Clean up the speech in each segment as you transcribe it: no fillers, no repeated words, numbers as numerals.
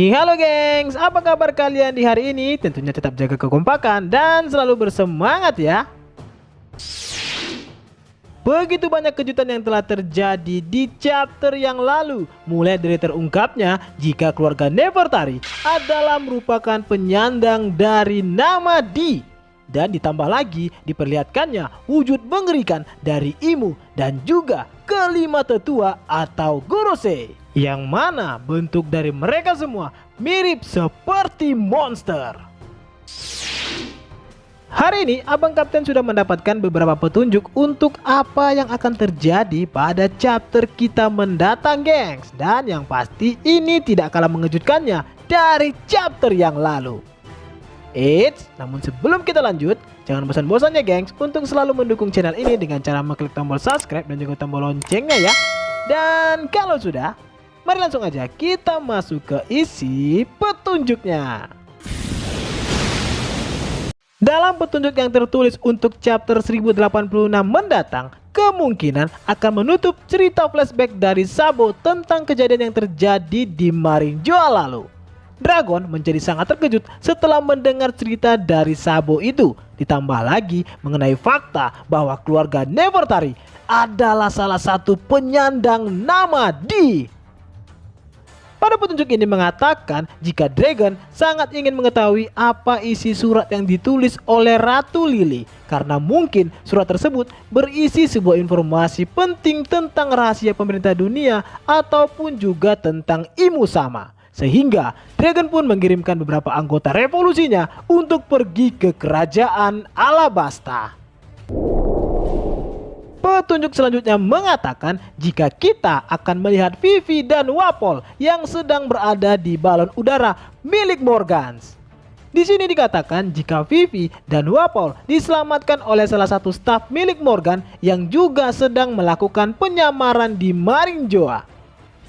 Halo gengs, apa kabar kalian di hari ini? Tentunya tetap jaga kekompakan dan selalu bersemangat ya. Begitu banyak kejutan yang telah terjadi di chapter yang lalu. Mulai dari terungkapnya jika keluarga Nefertari adalah merupakan penyandang dari nama Di. Dan ditambah lagi diperlihatkannya wujud mengerikan dari Imu dan juga kelima tetua atau Gorosei. Yang mana bentuk dari mereka semua mirip seperti monster. Hari ini Abang Kapten sudah mendapatkan beberapa petunjuk untuk apa yang akan terjadi pada chapter kita mendatang gengs. Dan yang pasti ini tidak kalah mengejutkannya dari chapter yang lalu. Namun sebelum kita lanjut, jangan bosan-bosannya gengs untuk selalu mendukung channel ini dengan cara mengklik tombol subscribe dan juga tombol loncengnya ya. Dan kalau sudah, mari langsung aja kita masuk ke isi petunjuknya. Dalam petunjuk yang tertulis untuk chapter 1086 mendatang, kemungkinan akan menutup cerita flashback dari Sabo tentang kejadian yang terjadi di Marinjoa lalu. Dragon menjadi sangat terkejut setelah mendengar cerita dari Sabo itu. Ditambah lagi mengenai fakta bahwa keluarga Nefertari adalah salah satu penyandang nama Di. Pada petunjuk ini mengatakan jika Dragon sangat ingin mengetahui apa isi surat yang ditulis oleh Ratu Lily. Karena mungkin surat tersebut berisi sebuah informasi penting tentang rahasia pemerintah dunia ataupun juga tentang Imu sama. Sehingga Dragon pun mengirimkan beberapa anggota revolusinya untuk pergi ke kerajaan Alabasta. Petunjuk selanjutnya mengatakan jika kita akan melihat Vivi dan Wapol yang sedang berada di balon udara milik Morgans. Di sini dikatakan jika Vivi dan Wapol diselamatkan oleh salah satu staf milik Morgan yang juga sedang melakukan penyamaran di Marinjoa.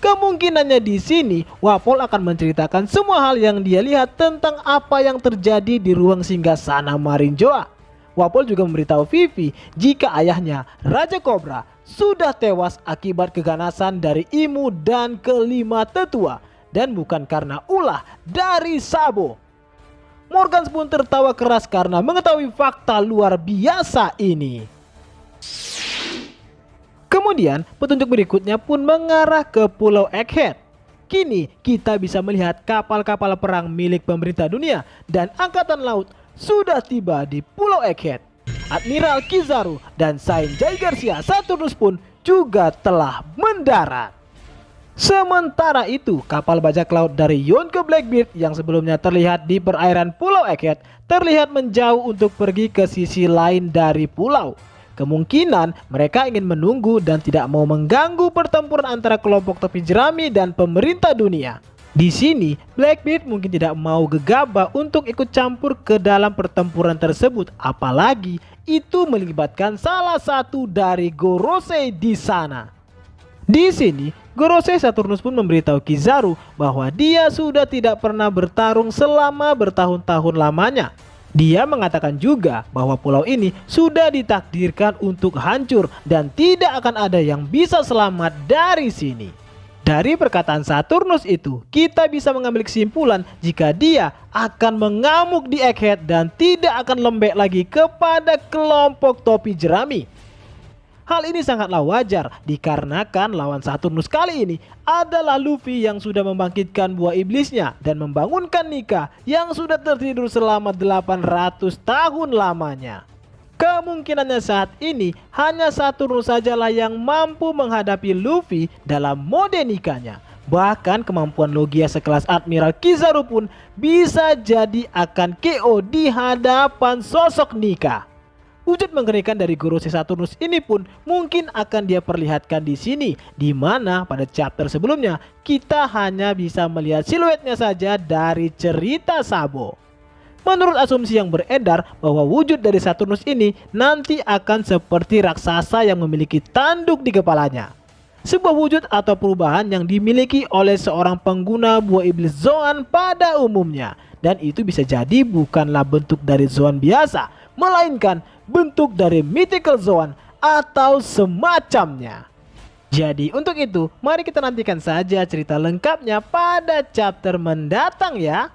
Kemungkinannya di sini Wapol akan menceritakan semua hal yang dia lihat tentang apa yang terjadi di ruang singgasana Marinjoa. Wapol juga memberitahu Vivi jika ayahnya Raja Cobra sudah tewas akibat keganasan dari Imu dan kelima tetua dan bukan karena ulah dari Sabo. Morgans pun tertawa keras karena mengetahui fakta luar biasa ini. Kemudian petunjuk berikutnya pun mengarah ke Pulau Egghead. Kini kita bisa melihat kapal-kapal perang milik pemerintah dunia dan angkatan laut sudah tiba di Pulau Egghead. Admiral Kizaru dan Saint Jai Garcia Saturnus pun juga telah mendarat. Sementara itu kapal bajak laut dari Yonke Blackbeard yang sebelumnya terlihat di perairan Pulau Egghead terlihat menjauh untuk pergi ke sisi lain dari pulau. Kemungkinan mereka ingin menunggu dan tidak mau mengganggu pertempuran antara kelompok topi jerami dan pemerintah dunia. Di sini Blackbeard mungkin tidak mau gegabah untuk ikut campur ke dalam pertempuran tersebut, apalagi itu melibatkan salah satu dari Gorosei di sana. Di sini Gorosei Saturnus pun memberitahu Kizaru bahwa dia sudah tidak pernah bertarung selama bertahun-tahun lamanya. Dia mengatakan juga bahwa pulau ini sudah ditakdirkan untuk hancur dan tidak akan ada yang bisa selamat dari sini. Dari perkataan Saturnus itu, kita bisa mengambil kesimpulan jika dia akan mengamuk di Egghead dan tidak akan lembek lagi kepada kelompok topi jerami. Hal ini sangatlah wajar dikarenakan lawan Saturnus kali ini adalah Luffy yang sudah membangkitkan buah iblisnya dan membangunkan Nika yang sudah tertidur selama 800 tahun lamanya. Kemungkinannya saat ini hanya Saturnus sajalah yang mampu menghadapi Luffy dalam mode Nikanya. Bahkan kemampuan Logia sekelas Admiral Kizaru pun bisa jadi akan KO di hadapan sosok Nika. Wujud mengerikan dari Gorosei Saturnus ini pun mungkin akan dia perlihatkan di sini, di mana pada chapter sebelumnya kita hanya bisa melihat siluetnya saja dari cerita Sabo. Menurut asumsi yang beredar bahwa wujud dari Saturnus ini nanti akan seperti raksasa yang memiliki tanduk di kepalanya. Sebuah wujud atau perubahan yang dimiliki oleh seorang pengguna buah iblis Zoan pada umumnya. Dan itu bisa jadi bukanlah bentuk dari Zoan biasa, melainkan bentuk dari Mythical Zoan atau semacamnya. Jadi untuk itu, mari kita nantikan saja cerita lengkapnya pada chapter mendatang ya.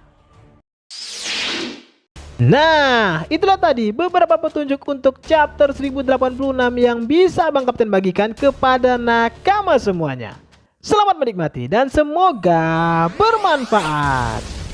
Nah, itulah tadi beberapa petunjuk untuk chapter 1086 yang bisa Bang Kapten bagikan kepada nakama semuanya. Selamat menikmati dan semoga bermanfaat.